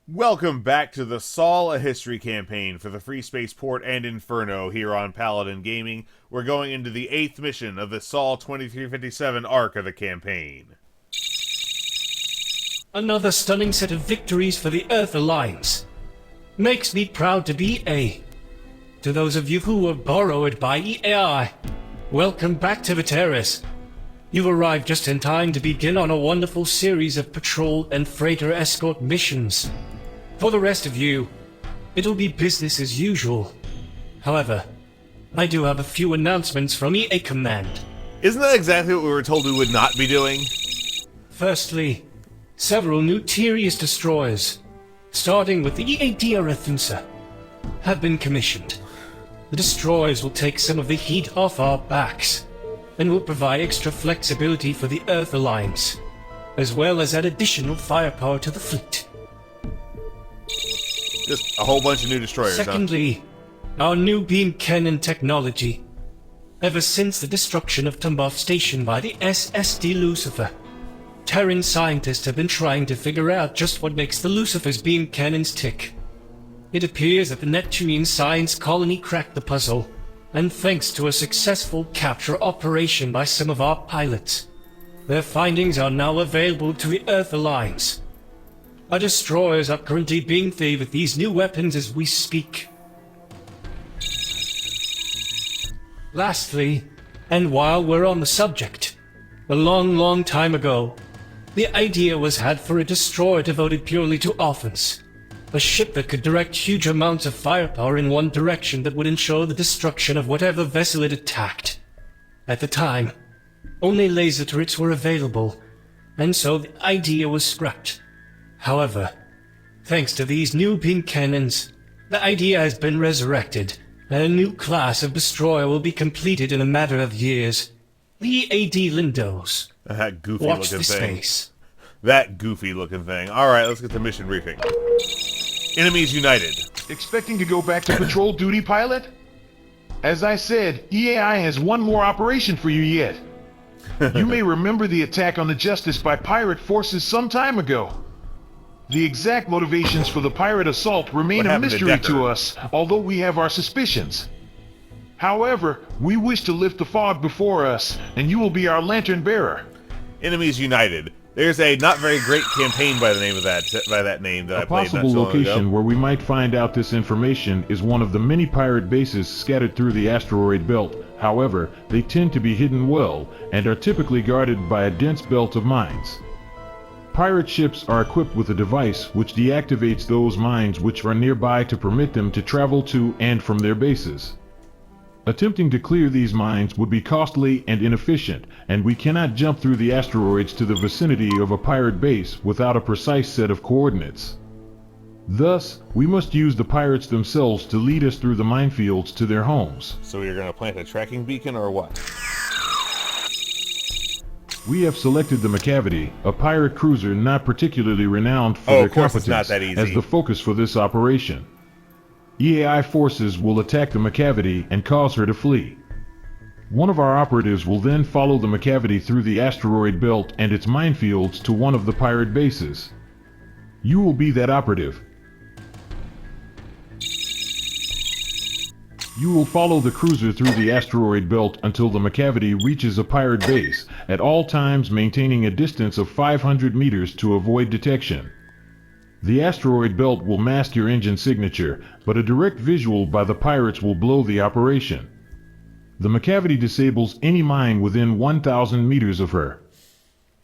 Welcome back to the Sol a History campaign for the Freespace Port and Inferno here on Paladin Gaming. We're going into the 8th mission of the Sol 2357 arc of the campaign. Another stunning set of victories for the Earth Alliance. Makes me proud to be A. To those of you who were borrowed by EAI, welcome back to Viteris. You've arrived just in time to begin on a wonderful series of patrol and freighter escort missions. For the rest of you, it'll be business as usual. However, I do have a few announcements from EA Command. Isn't that exactly what we were told we would not be doing? Firstly, several new Tirius destroyers, starting with the EAD Arethusa, have been commissioned. The destroyers will take some of the heat off our backs, and will provide extra flexibility for the Earth Alliance, as well as add additional firepower to the fleet. Just a whole bunch of new destroyers, Secondly, our new beam cannon technology. Ever since the destruction of Tumbov Station by the SSD Lucifer, Terran scientists have been trying to figure out just what makes the Lucifer's beam cannons tick. It appears that the Neptunian science colony cracked the puzzle, and thanks to a successful capture operation by some of our pilots, their findings are now available to the Earth Alliance. Our destroyers are currently being fitted with these new weapons as we speak. Lastly, and while we're on the subject, a long time ago, the idea was had for a destroyer devoted purely to offense. A ship that could direct huge amounts of firepower in one direction that would ensure the destruction of whatever vessel it attacked. At the time, only laser turrets were available, and so the idea was scrapped. However, thanks to these new beam cannons, the idea has been resurrected, and a new class of destroyer will be completed in a matter of years. The EAD Lindos. That goofy Watch looking the thing. space. That goofy looking thing. Alright, let's get the mission briefing. Enemies united. Expecting to go back to patrol duty, pilot? As I said, EAI has one more operation for you yet. You may remember the attack on the Justice by pirate forces some time ago. The exact motivations for the pirate assault remain a mystery to us, although we have our suspicions. However, we wish to lift the fog before us, and you will be our lantern bearer. Enemies united. There's a not very great campaign by the name of that name that I played not so A possible long location ago. where we might find out this information is one of the many pirate bases scattered through the asteroid belt. However, they tend to be hidden well and are typically guarded by a dense belt of mines. Pirate ships are equipped with a device which deactivates those mines which are nearby to permit them to travel to and from their bases. Attempting to clear these mines would be costly and inefficient, and we cannot jump through the asteroids to the vicinity of a pirate base without a precise set of coordinates. Thus, we must use the pirates themselves to lead us through the minefields to their homes. So you're going to plant a tracking beacon or what? We have selected the Macavity, a pirate cruiser not particularly renowned for their of course it's competence, not that easy. as the focus for this operation. EAI forces will attack the Macavity and cause her to flee. One of our operatives will then follow the Macavity through the asteroid belt and its minefields to one of the pirate bases. You will be that operative. You will follow the cruiser through the asteroid belt until the Macavity reaches a pirate base, at all times maintaining a distance of 500 meters to avoid detection. The asteroid belt will mask your engine signature, but a direct visual by the pirates will blow the operation. The Macavity disables any mine within 1,000 meters of her.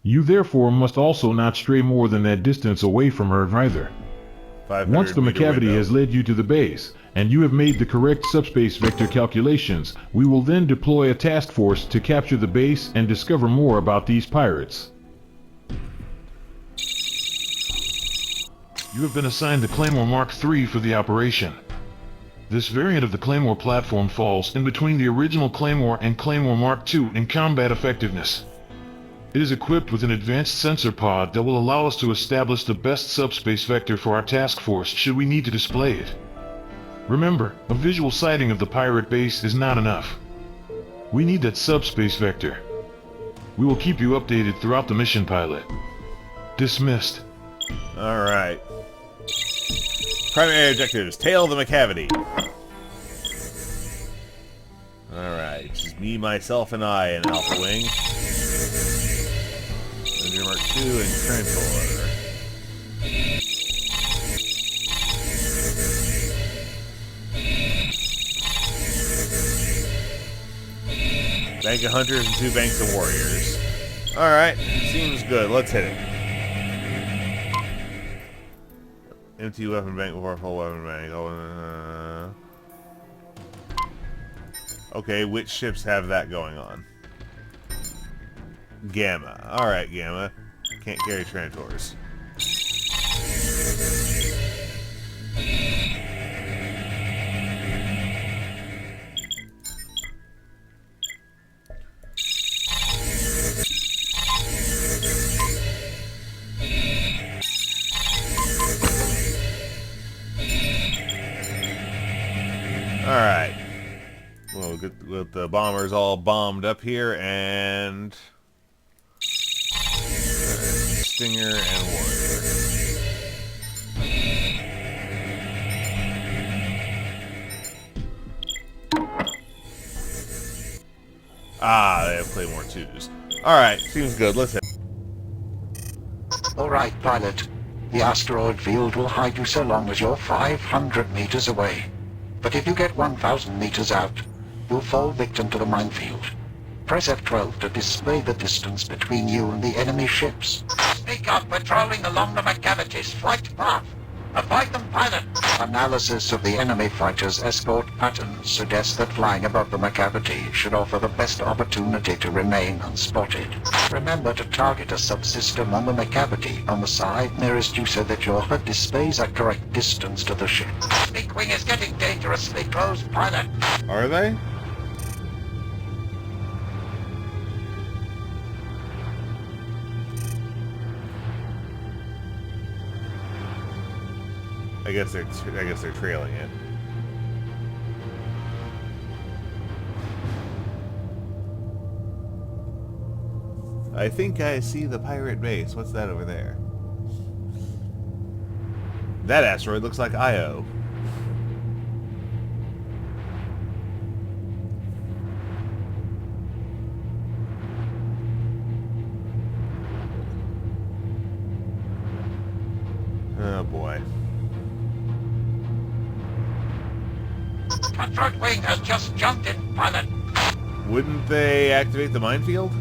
You therefore must also not stray more than that distance away from her either. Once the Macavity has led you to the base, and you have made the correct subspace vector calculations, we will then deploy a task force to capture the base and discover more about these pirates. You have been assigned the Claymore Mark III for the operation. This variant of the Claymore platform falls in between the original Claymore and Claymore Mark II in combat effectiveness. It is equipped with an advanced sensor pod that will allow us to establish the best subspace vector for our task force should we need to display it. Remember, a visual sighting of the pirate base is not enough. We need that subspace vector. We will keep you updated throughout the mission, pilot. Dismissed. Alright. Primary objectives. Tail the Macavity. Alright. Just me, myself, and I in Alpha Wing. Ranger Mark 2 and Transponder. Bank of Hunters and 2 banks of Warriors. Alright, seems good. Let's hit it. Empty weapon bank before full weapon bank. Okay, which ships have that going on? Gamma. Alright, Gamma. Can't carry Transporters. Alright. We'll get the bombers all bombed up here, and Stinger and Warrior. Ah, they have Claymore 2s. Alright, seems good. Let's hit. Alright, pilot. The asteroid field will hide you so long as you're 500 meters away. But if you get 1,000 meters out, you'll fall victim to the minefield. Press F12 to display the distance between you and the enemy ships. Speak up, patrolling along the Macavity's flight path. Avoid them, pilot. Analysis of the enemy fighters' escort patterns suggests that flying above the Macavity should offer the best opportunity to remain unspotted. Remember to target a subsystem on the Macavity on the side nearest you so that your HUD displays a correct distance to the ship. Speak wing is getting dangerously close, pilot. Are they? I guess they're trailing it. I think I see the pirate base. What's that over there? That asteroid looks like Io. Oh boy. Front wing has just jumped in, pilot. Wouldn't they activate the minefield?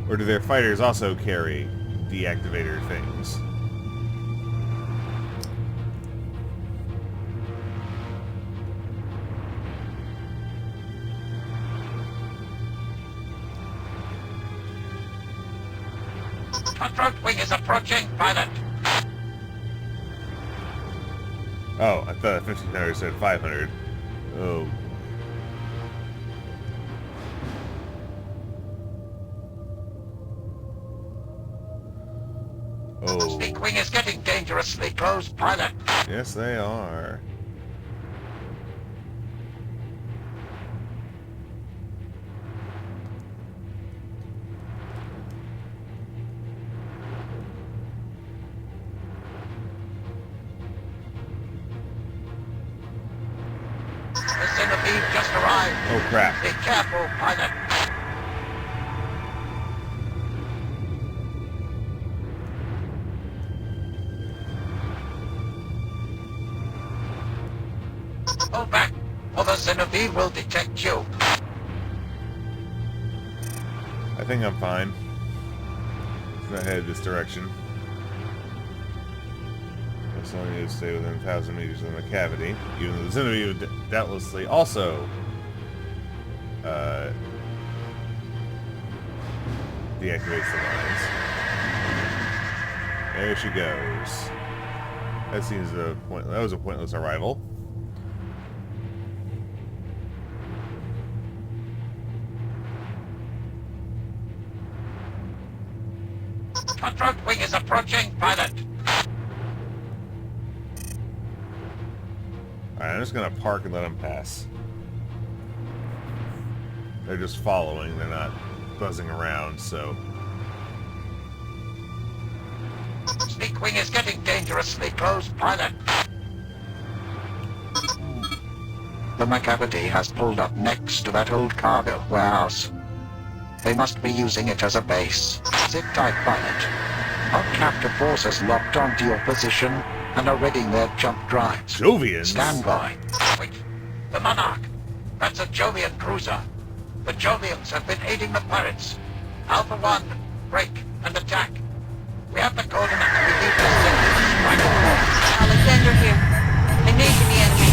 Or do their fighters also carry deactivator things? Front wing is approaching, pilot. Oh, I thought 1500 said 500. Oh. Oh. Speak wing is getting dangerously close, pilot. Yes, they are. The centipede just arrived. Oh crap. Be careful, pilot. Pull back, or the centipede will detect you. I think I'm fine. Let's not head this direction. Guess I need to stay within 1,000 meters of the Macavity, even though the centipede would doubtlessly also deactivates the lines. There she goes. That seems that was a pointless arrival. Front wing is approaching, pilot. Alright, I'm just gonna park and let them pass. They're just following, they're not buzzing around, so... Speak wing is getting dangerously close, pilot. The Macavity has pulled up next to that old cargo warehouse. They must be using it as a base. Sit tight, pilot. Our captive forces locked onto your position and are readying their jump drives. Jovians? Stand by. Wait. The Monarch. That's a Jovian cruiser. The Jovians have been aiding the pirates. Alpha 1, break and attack. We have the coordinates. We need to strike. Alexander here. Engaging the enemy.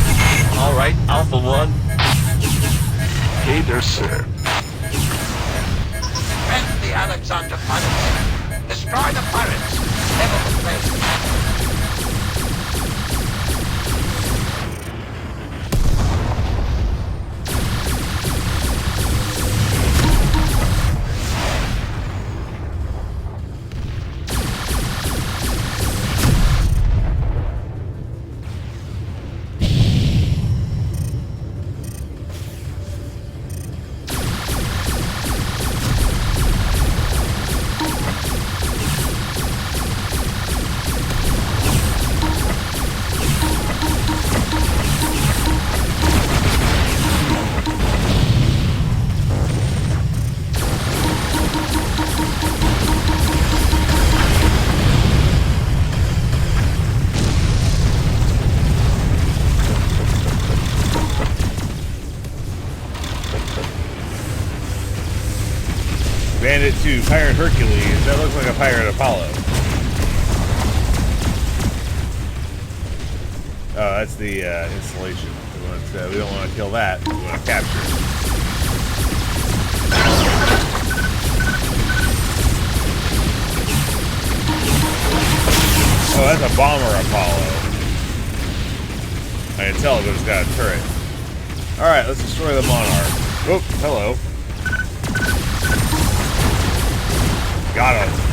All right, Alpha 1. Hey there, sir. Defend the Alexander pirates. Destroy the pirates. Level the place. Bandit 2, Pirate Hercules. That looks like a Pirate Apollo. Oh, that's the installation. We don't want to kill that. We want to capture it. Oh, that's a Bomber Apollo. I can tell, but it's got a turret. Alright, let's destroy the Monarch. Oh, hello. Got him.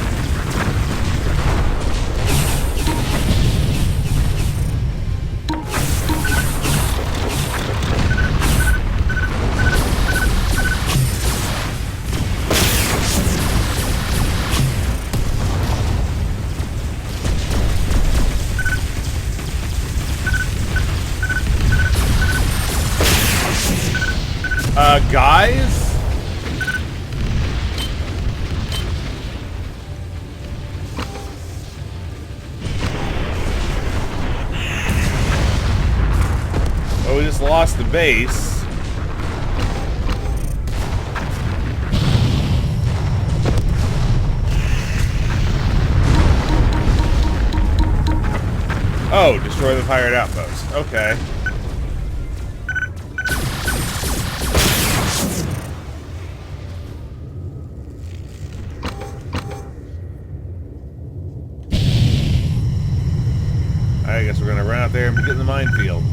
Guys? Oh, we just lost the base. Oh, destroy the pirate outpost. Okay. I guess we're gonna run out there and get in the minefield.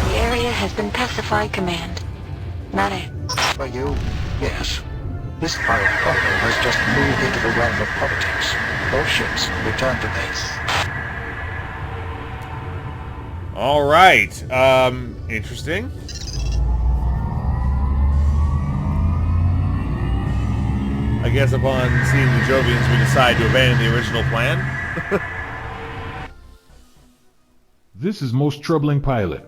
The area has been pacified, Command. Not it. For you, yes. This pirate problem has just moved into the realm of politics. Those ships return to base. All right. Interesting. I guess upon seeing the Jovians, we decide to abandon the original plan. This is most troubling, pilot.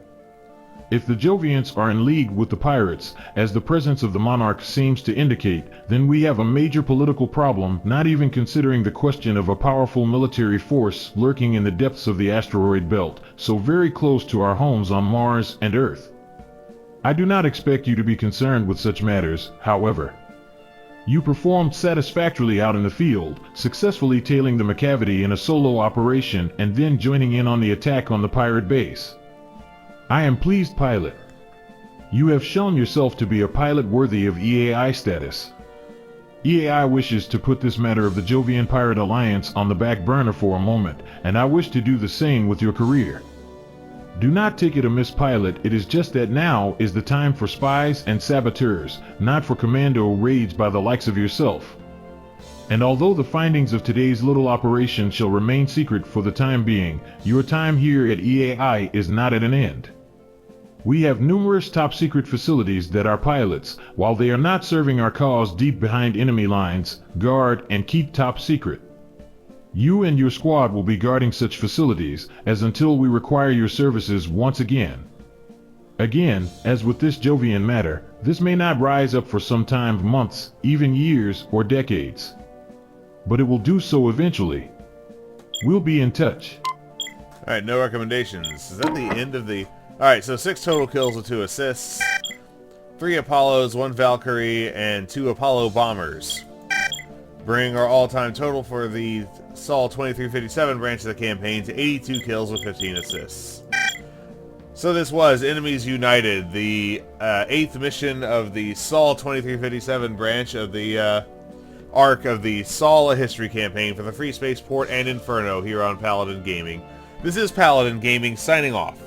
If the Jovians are in league with the pirates, as the presence of the Monarch seems to indicate, then we have a major political problem, not even considering the question of a powerful military force lurking in the depths of the asteroid belt, so very close to our homes on Mars and Earth. I do not expect you to be concerned with such matters, however. You performed satisfactorily out in the field, successfully tailing the Macavity in a solo operation and then joining in on the attack on the pirate base. I am pleased, pilot. You have shown yourself to be a pilot worthy of EAI status. EAI wishes to put this matter of the Jovian Pirate Alliance on the back burner for a moment, and I wish to do the same with your career. Do not take it amiss, pilot, it is just that now is the time for spies and saboteurs, not for commando raids by the likes of yourself. And although the findings of today's little operation shall remain secret for the time being, your time here at EAI is not at an end. We have numerous top-secret facilities that our pilots, while they are not serving our cause deep behind enemy lines, guard and keep top secret. You and your squad will be guarding such facilities as until we require your services once again. Again, as with this Jovian matter, this may not rise up for some time, months, even years or decades. But it will do so eventually. We'll be in touch. Alright, no recommendations. Is that the end of the... Alright, so 6 total kills with 2 assists. 3 Apollos, 1 Valkyrie, and 2 Apollo bombers. Bringing our all-time total for the Sol 2357 branch of the campaign to 82 kills with 15 assists. So this was Enemies United, the 8th mission of the Sol 2357 branch of the arc of the Sol A History campaign for the Freespace Port and Inferno here on Paladin Gaming. This is Paladin Gaming signing off.